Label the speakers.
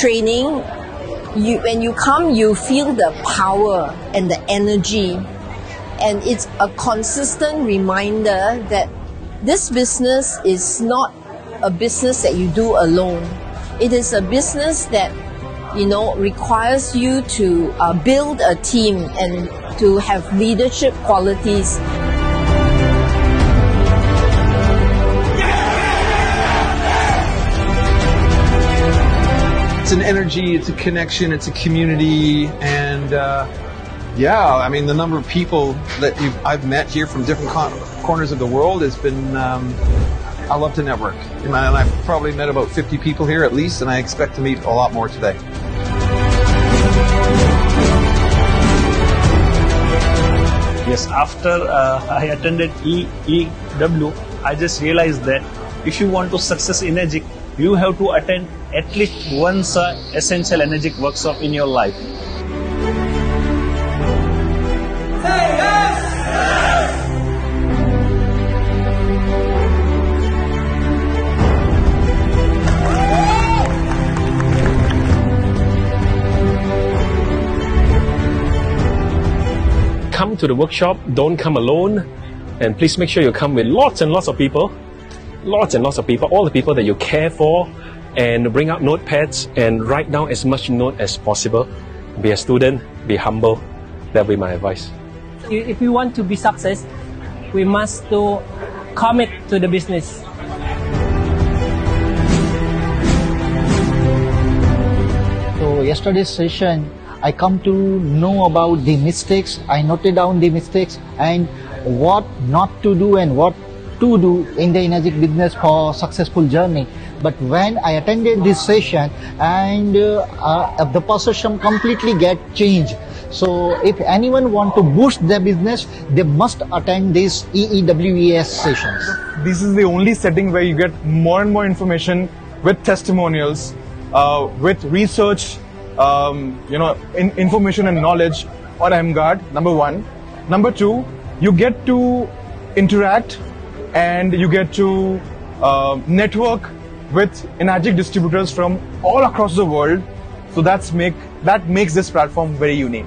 Speaker 1: training, when you come, you feel the power and the energy. And it's a consistent reminder that this business is not a business that you do alone. It is a business that, requires you to build a team and to have leadership qualities.
Speaker 2: It's an energy, it's a connection, it's a community, and the number of people that I've met here from different corners of the world has been, I love to network. And I've probably met about 50 people here at least, and I expect to meet a lot more today.
Speaker 3: Yes, after I attended EEW, I just realized that if you want to success in Enagic, you have to attend at least once essential Enagic workshop in your life.
Speaker 4: Come to the workshop, don't come alone, and please make sure you come with lots and lots of people, all the people that you care for, and bring out notepads and write down as much note as possible. Be a student, be humble. That will be my advice.
Speaker 5: If we want to be success, we must to commit to the business.
Speaker 6: So yesterday's session, I come to know about the mistakes. I noted down the mistakes and what not to do and what to do in the Enagic business for successful journey. But when I attended this session, and the perception completely get changed. So if anyone want to boost their business, they must attend these EEWES sessions.
Speaker 7: This is the only setting where you get more and more information with testimonials, with research, information and knowledge on EmGuarde, number one. Number two, you get to interact and you get to network with Enagic distributors from all across the world. So that makes this platform very unique.